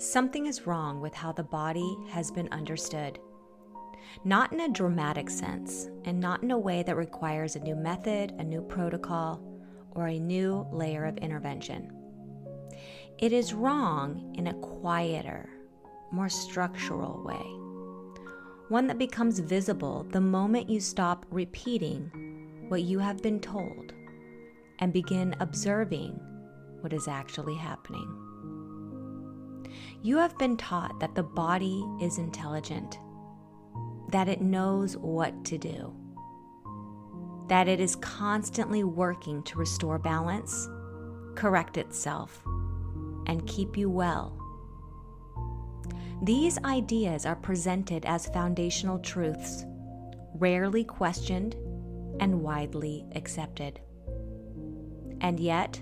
Something is wrong with how the body has been understood. Not in a dramatic sense, and not in a way that requires a new method, a new protocol, or a new layer of intervention. It is wrong in a quieter, more structural way. One that becomes visible the moment you stop repeating what you have been told and begin observing what is actually happening. You have been taught that the body is intelligent, that it knows what to do, that it is constantly working to restore balance, correct itself, and keep you well. These ideas are presented as foundational truths, rarely questioned and widely accepted. And yet,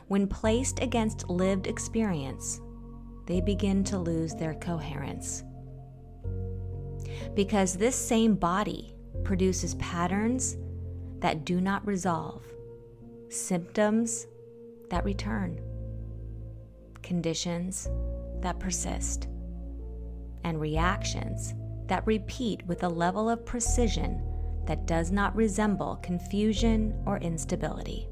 when placed against lived experience, they begin to lose their coherence. Because this same body produces patterns that do not resolve, symptoms that return, conditions that persist, and reactions that repeat with a level of precision that does not resemble confusion or instability.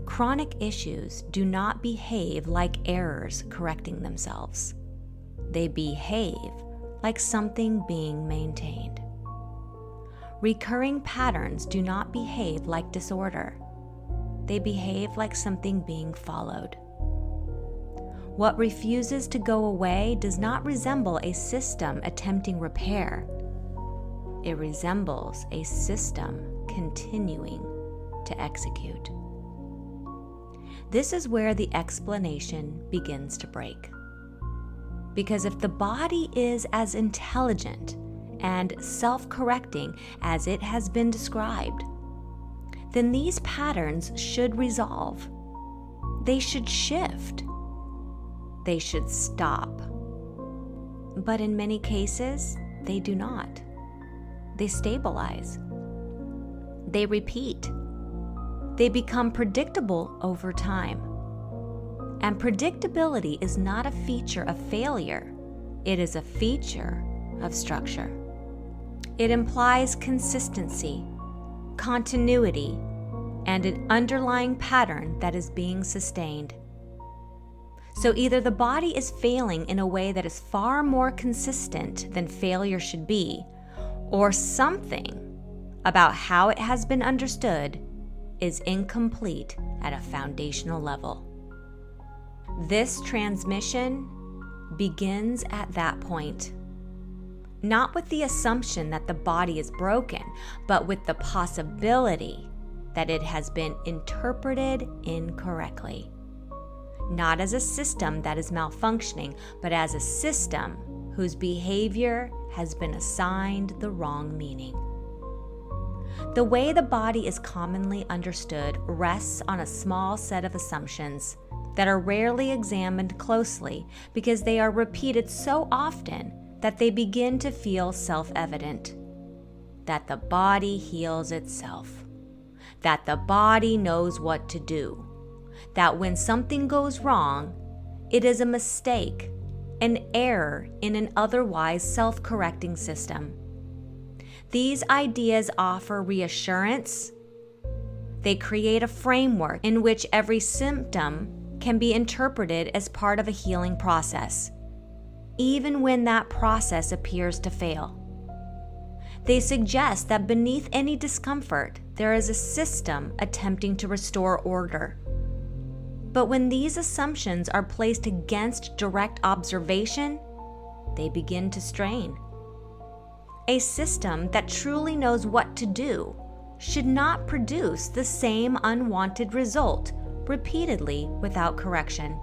Chronic issues do not behave like errors correcting themselves. They behave like something being maintained. Recurring patterns do not behave like disorder. They behave like something being followed. What refuses to go away does not resemble a system attempting repair. It resembles a system continuing to execute. This is where the explanation begins to break. Because if the body is as intelligent and self-correcting as it has been described, then these patterns should resolve. They should shift. They should stop. But in many cases, they do not. They stabilize. They repeat. They become predictable over time. And predictability is not a feature of failure. It is a feature of structure. It implies consistency, continuity, and an underlying pattern that is being sustained. So either the body is failing in a way that is far more consistent than failure should be, or something about how it has been understood is incomplete at a foundational level. This transmission begins at that point, not with the assumption that the body is broken, but with the possibility that it has been interpreted incorrectly. Not as a system that is malfunctioning, but as a system whose behavior has been assigned the wrong meaning. The way the body is commonly understood rests on a small set of assumptions that are rarely examined closely because they are repeated so often that they begin to feel self-evident. That the body heals itself. That the body knows what to do. That when something goes wrong, it is a mistake, an error in an otherwise self-correcting system. These ideas offer reassurance. They create a framework in which every symptom can be interpreted as part of a healing process, even when that process appears to fail. They suggest that beneath any discomfort, there is a system attempting to restore order. But when these assumptions are placed against direct observation, they begin to strain. A system that truly knows what to do should not produce the same unwanted result repeatedly without correction.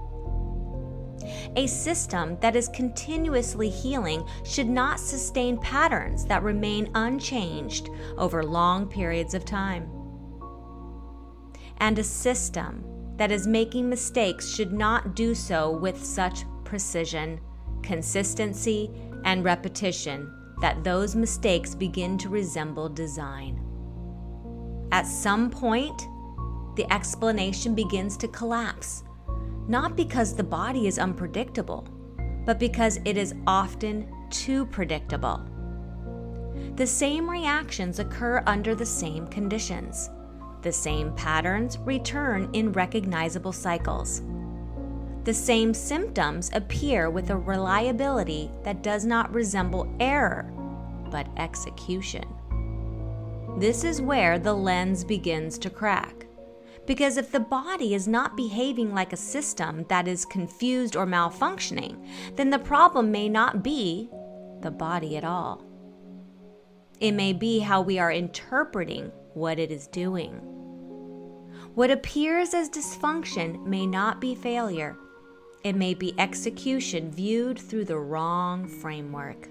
A system that is continuously healing should not sustain patterns that remain unchanged over long periods of time. And a system that is making mistakes should not do so with such precision, consistency, and repetition that those mistakes begin to resemble design. At some point, the explanation begins to collapse not because the body is unpredictable, but because it is often too predictable. The same reactions occur under the same conditions. The same patterns return in recognizable cycles. The same symptoms appear with a reliability that does not resemble error, but execution. This is where the lens begins to crack. Because if the body is not behaving like a system that is confused or malfunctioning, then the problem may not be the body at all. It may be how we are interpreting what it is doing. What appears as dysfunction may not be failure. It may be execution viewed through the wrong framework.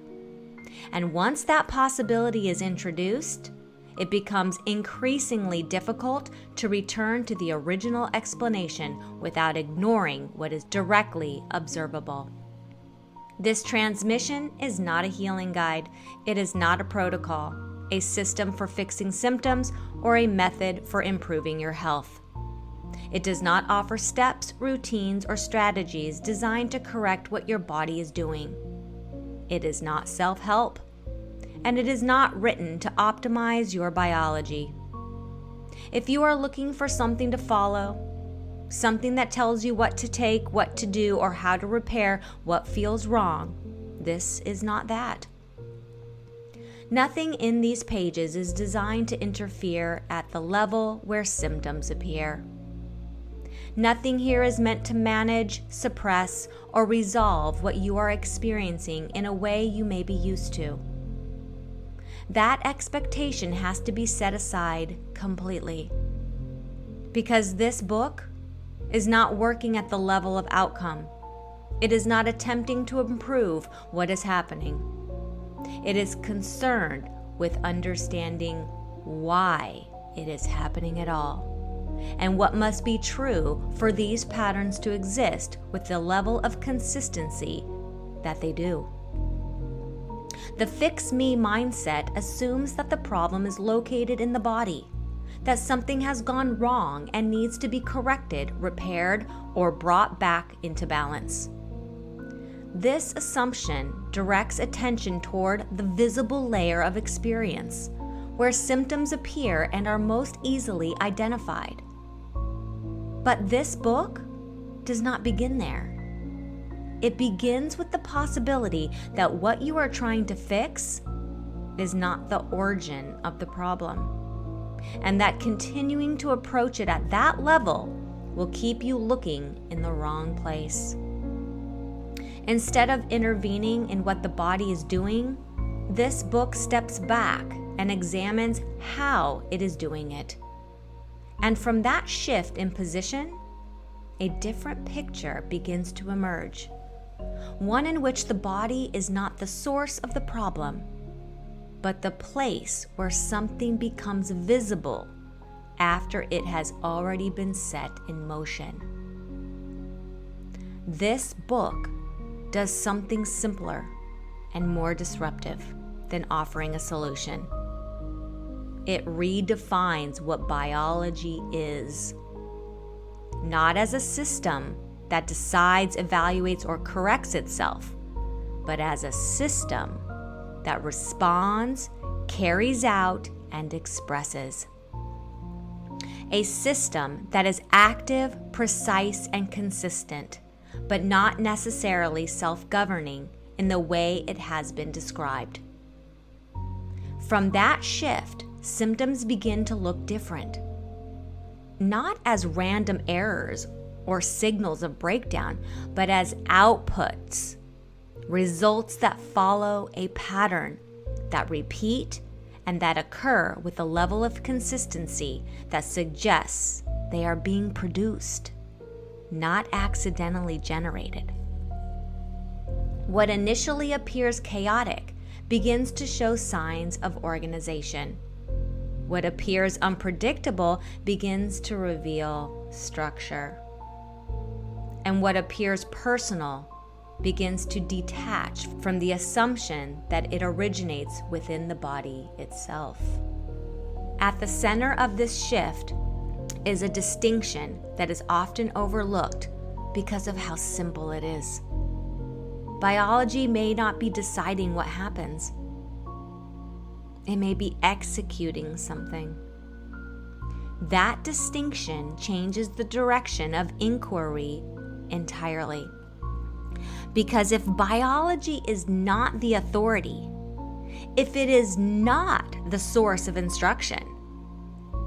And once that possibility is introduced, it becomes increasingly difficult to return to the original explanation without ignoring what is directly observable. This transmission is not a healing guide. It is not a protocol, a system for fixing symptoms, or a method for improving your health. It does not offer steps, routines, or strategies designed to correct what your body is doing. It is not self-help, and it is not written to optimize your biology. If you are looking for something to follow, something that tells you what to take, what to do, or how to repair what feels wrong, this is not that. Nothing in these pages is designed to interfere at the level where symptoms appear. Nothing here is meant to manage, suppress, or resolve what you are experiencing in a way you may be used to. That expectation has to be set aside completely. Because this book is not working at the level of outcome. It is not attempting to improve what is happening. It is concerned with understanding why it is happening at all, and what must be true for these patterns to exist with the level of consistency that they do. The fix me mindset assumes that the problem is located in the body, that something has gone wrong and needs to be corrected, repaired, or brought back into balance. This assumption directs attention toward the visible layer of experience, where symptoms appear and are most easily identified. But this book does not begin there. It begins with the possibility that what you are trying to fix is not the origin of the problem, and that continuing to approach it at that level will keep you looking in the wrong place. Instead of intervening in what the body is doing, this book steps back and examines how it is doing it. And from that shift in position, a different picture begins to emerge. One in which the body is not the source of the problem, but the place where something becomes visible after it has already been set in motion. This book does something simpler and more disruptive than offering a solution. It redefines what biology is, not as a system that decides, evaluates, or corrects itself, but as a system that responds, carries out, and expresses. A system that is active, precise, and consistent, but not necessarily self-governing in the way it has been described. From that shift, symptoms begin to look different, not as random errors or signals of breakdown, but as outputs, results that follow a pattern, that repeat, and that occur with a level of consistency that suggests they are being produced, not accidentally generated. What initially appears chaotic begins to show signs of organization. What appears unpredictable begins to reveal structure. And what appears personal begins to detach from the assumption that it originates within the body itself. At the center of this shift is a distinction that is often overlooked because of how simple it is. Biology may not be deciding what happens. It may be executing something. That distinction changes the direction of inquiry entirely. Because if biology is not the authority, if it is not the source of instruction,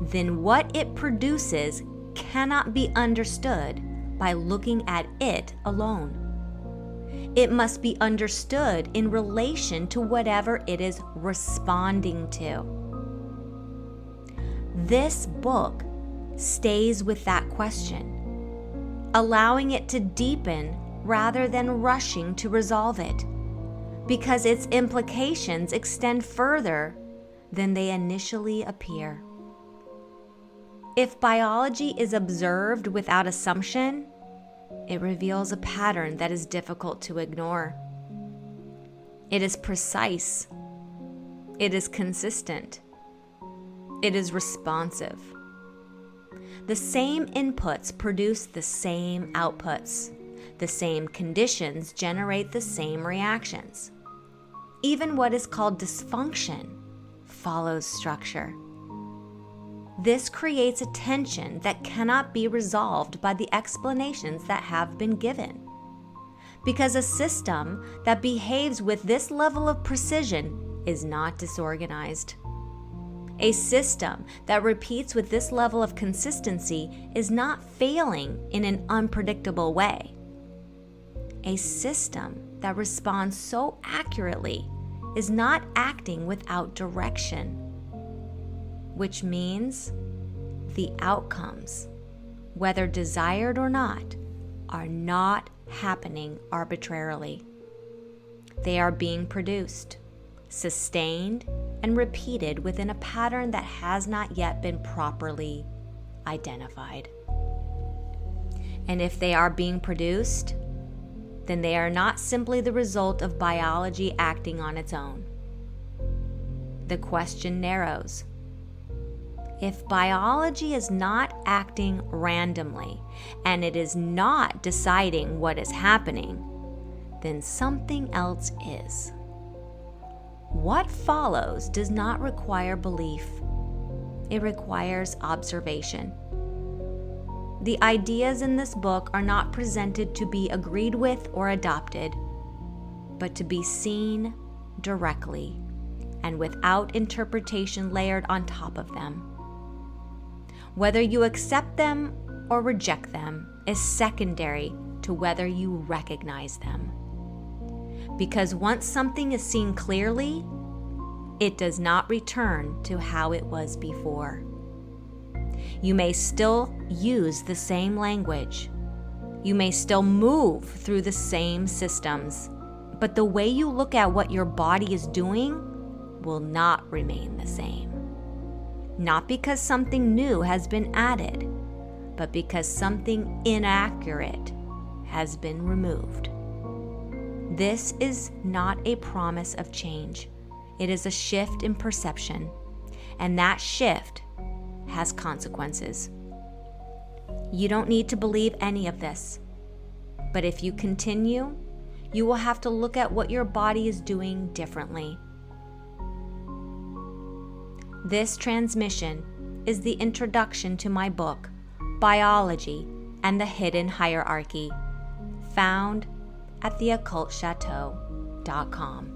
then what it produces cannot be understood by looking at it alone. It must be understood in relation to whatever it is responding to. This book stays with that question, allowing it to deepen rather than rushing to resolve it, because its implications extend further than they initially appear. If biology is observed without assumption, it reveals a pattern that is difficult to ignore. It is precise. It is consistent. It is responsive. The same inputs produce the same outputs. The same conditions generate the same reactions. Even what is called dysfunction follows structure. This creates a tension that cannot be resolved by the explanations that have been given. Because a system that behaves with this level of precision is not disorganized. A system that repeats with this level of consistency is not failing in an unpredictable way. A system that responds so accurately is not acting without direction, which means the outcomes, whether desired or not, are not happening arbitrarily. They are being produced, sustained, and repeated within a pattern that has not yet been properly identified. And if they are being produced, then they are not simply the result of biology acting on its own. The question narrows. If biology is not acting randomly and it is not deciding what is happening, then something else is. What follows does not require belief. It requires observation. The ideas in this book are not presented to be agreed with or adopted, but to be seen directly and without interpretation layered on top of them. Whether you accept them or reject them is secondary to whether you recognize them. Because once something is seen clearly, it does not return to how it was before. You may still use the same language. You may still move through the same systems, but the way you look at what your body is doing will not remain the same. Not because something new has been added, but because something inaccurate has been removed. This is not a promise of change. It is a shift in perception, and that shift has consequences. You don't need to believe any of this, but if you continue, you will have to look at what your body is doing differently. This transmission is the introduction to my book, Biology and the Hidden Hierarchy, found at theoccultchateau.com.